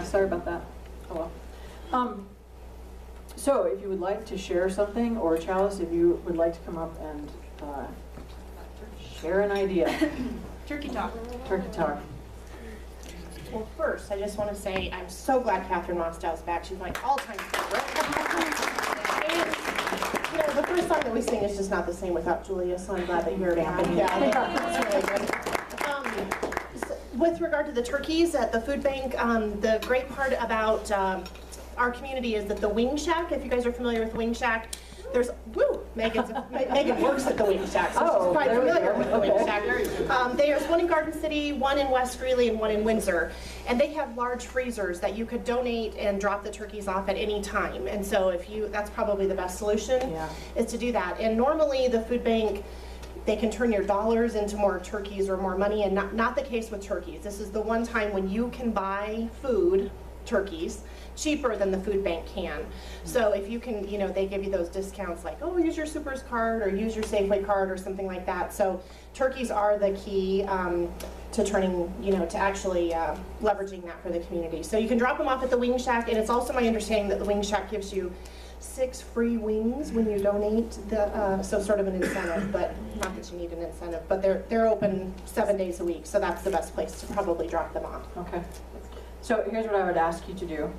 sorry about that. Oh well. So if you would like to share something, or Chalice, if you would like to come up and share an idea. Turkey talk. Turkey talk. Well, first, I just want to say I'm so glad Catherine Mostow's back. She's my all-time favorite. And, you know, the first song that we sing is just not the same without Julia, so I'm glad that you're back. Yeah, it's really good. With regard to the turkeys at the food bank, the great part about our community is that the Wing Shack, if you guys are familiar with Wing Shack, there's, Megan works at the Wing Shack, so she's quite familiar with the Wing Shack. There's one in Garden City, one in West Greeley, and one in Windsor. And they have large freezers that you could donate and drop the turkeys off at any time. And so that's probably the best solution, is to do that. And normally the food bank, they can turn your dollars into more turkeys or more money, and not the case with turkeys. This is the one time when you can buy food, turkeys, cheaper than the food bank can. So if you can, they give you those discounts like, oh, use your Supers card or use your Safeway card or something like that. So turkeys are the key to turning, to actually leveraging that for the community. So you can drop them off at the Wing Shack, and it's also my understanding that the Wing Shack gives you 6 free wings when you donate, so sort of an incentive, but not that you need an incentive, but they're open 7 days a week, so that's the best place to probably drop them off. Okay. So here's what I would ask you to do,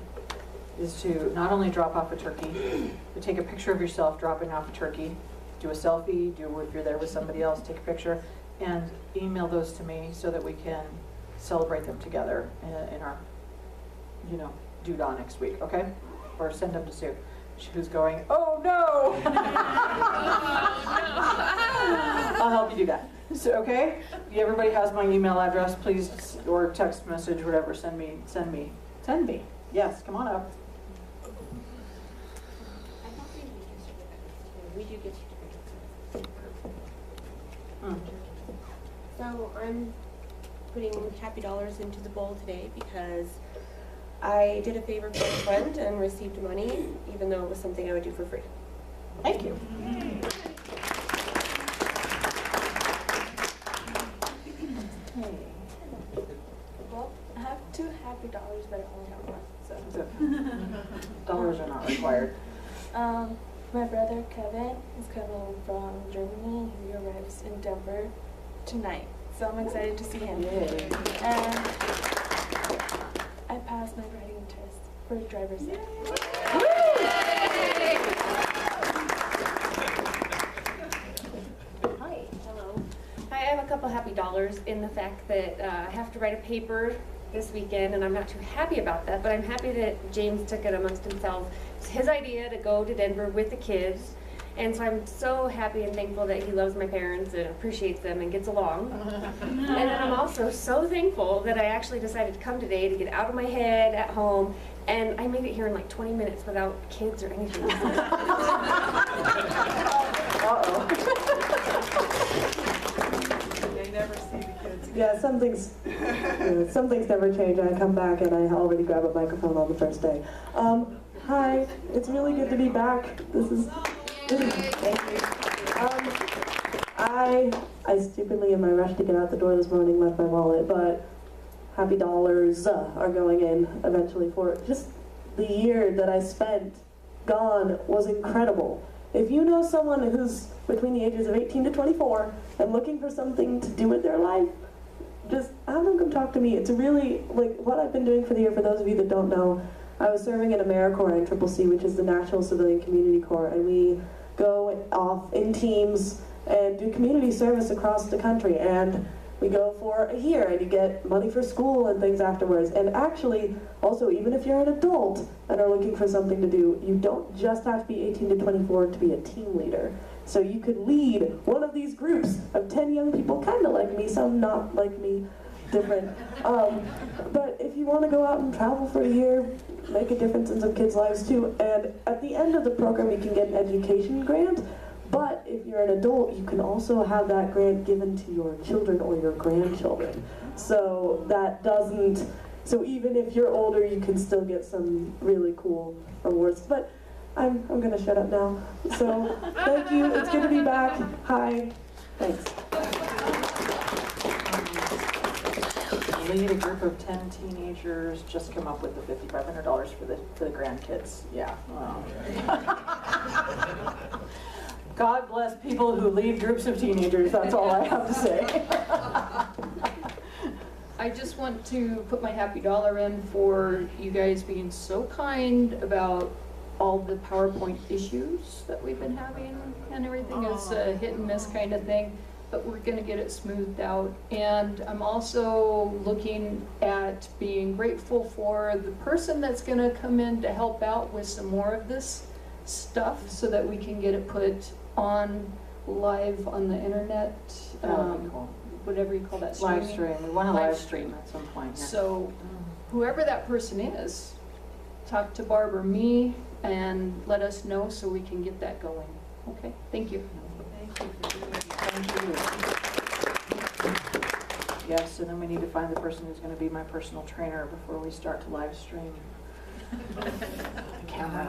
is to not only drop off a turkey, but take a picture of yourself dropping off a turkey, do a selfie, if you're there with somebody else, take a picture, and email those to me so that we can celebrate them together in our, due-dawn next week, okay? Or send them to Sue, who's going, oh no! I'll help you do that. So, okay? Everybody has my email address, please, or text message, whatever, send me. Yes, come on up. We do get So I'm putting happy dollars into the bowl today because I did a favor for a friend and received money, even though it was something I would do for free. Thank you. Well, I have 2 happy dollars, but I only have 1, so. Dollars are not required. My brother Kevin is coming from Germany. He arrives in Denver tonight, so I'm excited to see him. Yay. And I passed my writing test for driver's ed. Hi. Hello. Hi, I have a couple happy dollars in the fact that I have to write a paper this weekend, and I'm not too happy about that, but I'm happy that James took it amongst himself. It's his idea to go to Denver with the kids, and so I'm so happy and thankful that he loves my parents and appreciates them and gets along. And then I'm also so thankful that I actually decided to come today to get out of my head at home, and I made it here in like 20 minutes without kids or anything. They never see the kids again. Yeah, some things never change. I come back and I already grab a microphone on the first day. Hi, it's really good to be back. This is thank you. I stupidly, in my rush to get out the door this morning, left my wallet, but happy dollars are going in eventually for it. Just the year that I spent gone was incredible. If you know someone who's between the ages of 18 to 24 and looking for something to do with their life, just have them come talk to me. It's really, like, what I've been doing for the year, for those of you that don't know, I was serving in AmeriCorps in CCC, which is the National Civilian Community Corps, and we go off in teams and do community service across the country, and we go for a year, and you get money for school and things afterwards. And actually, also, even if you're an adult and are looking for something to do, you don't just have to be 18 to 24 to be a team leader. So you could lead one of these groups of 10 young people, kind of like me, some not like me, different. But if you want to go out and travel for a year, make a difference in some kids' lives too. And at the end of the program, you can get an education grant. But if you're an adult, you can also have that grant given to your children or your grandchildren. So that doesn't, so even if you're older, you can still get some really cool rewards. But I'm going to shut up now. So thank you. It's good to be back. Hi. Thanks. lead a group of 10 teenagers, just come up with the $5,500 for the grandkids. Yeah. Wow. God bless people who lead groups of teenagers. That's all I have to say. I just want to put my happy dollar in for you guys being so kind about all the PowerPoint issues that we've been having, and everything is a hit and miss kind of thing, but we're gonna get it smoothed out. And I'm also looking at being grateful for the person that's gonna come in to help out with some more of this stuff so that we can get it put on live on the internet. That would be cool. Whatever you call that, Live streaming. stream. We want to Live live stream at some point. Yeah. So whoever that person is, talk to Barb or me and let us know so we can get that going. Okay, thank you. Thank you. Yes, and then we need to find the person who's going to be my personal trainer before we start to live stream. The camera.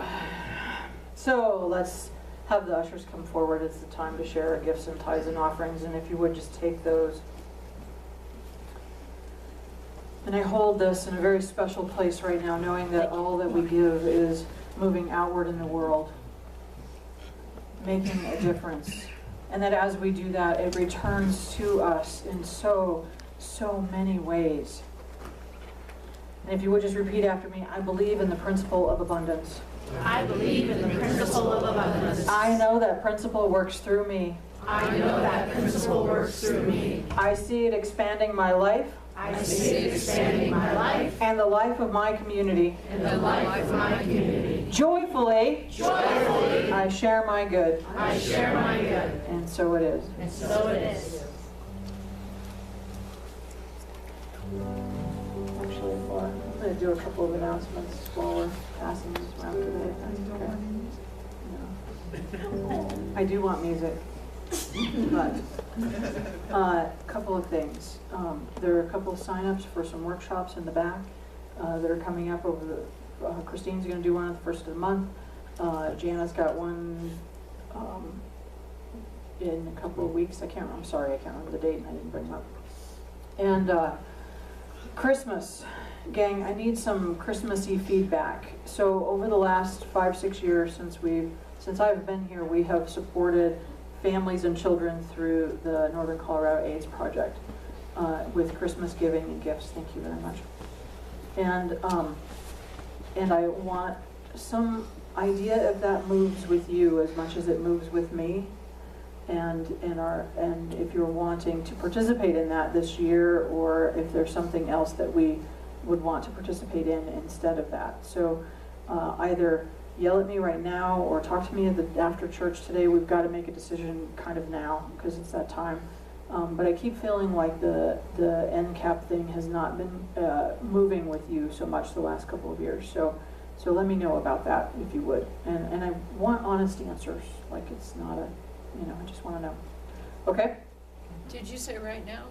So let's have the ushers come forward. It's the time to share our gifts and tithes and offerings, and if you would just take those. And I hold this in a very special place right now, knowing that all that we give is moving outward in the world, making a difference. And that as we do that, it returns to us in so many ways. And if you would just repeat after me, I believe in the principle of abundance. I believe in the principle of abundance. I know that principle works through me. I know that principle works through me. I see it expanding my life. I see it expanding my life And the life of my community. and the life of my community. Joyfully, I share my good. I share my good. And so it is. And so it is. Actually, I'm going to do a couple of announcements while we're passing this around today. If that's okay. No. I do want music, but a couple of things. There are a couple of sign-ups for some workshops in the back that are coming up over the. Christine's going to do one on the first of the month. Jana's got one in a couple of weeks. I'm sorry, I can't remember the date, and I didn't bring them up. And Christmas, gang, I need some Christmassy feedback. So over the last 5-6 years since I've been here, we have supported families and children through the Northern Colorado AIDS Project with Christmas giving and gifts. Thank you very much. And I want some idea if that moves with you as much as it moves with me. And if you're wanting to participate in that this year, or if there's something else that we would want to participate in instead of that. So either yell at me right now or talk to me after church today. We've got to make a decision kind of now because it's that time. But I keep feeling like the NCAP thing has not been moving with you so much the last couple of years. So let me know about that if you would. And I want honest answers. Like it's not I just want to know. Okay? Did you say right now?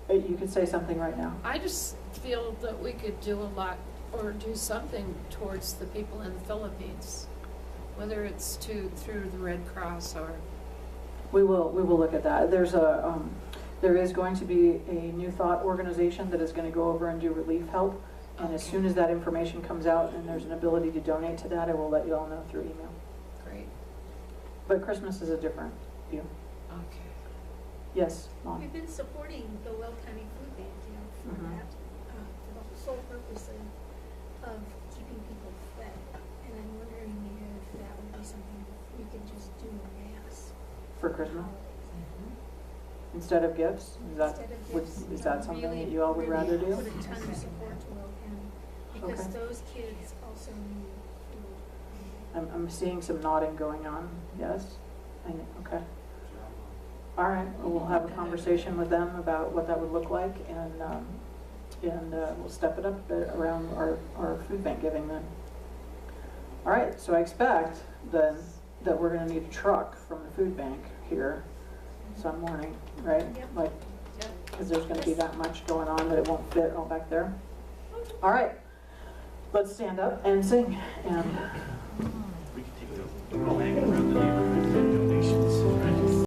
You could say something right now. I just feel that we could do a lot or do something towards the people in the Philippines, whether it's through the Red Cross or. We will look at that. There is going to be a New Thought organization that is going to go over and do relief help. And as soon as that information comes out and there's an ability to donate to that, I will let you all know through email. Great. But Christmas is a different view. Okay. Yes, Mom? We've been supporting the Will County Food Bank, for Mhm. that, for the sole purpose of keeping people fed. And I'm wondering if that would be something we could just do en masse. For Christmas? Instead of gifts? Instead of gifts. Is that something Really, that you all would really rather do? Put a ton of support to Will County, because Okay. those kids also need food. I'm seeing some nodding going on. Yes? Okay. All right. Well, we'll have a conversation with them about what that would look like, and we'll step it up around our food bank giving then. All right. So I expect then that we're going to need a truck from the food bank here some morning, right? Yep. Like, because there's going to be that much going on that it won't fit all back there. All right. Let's stand up and sing. And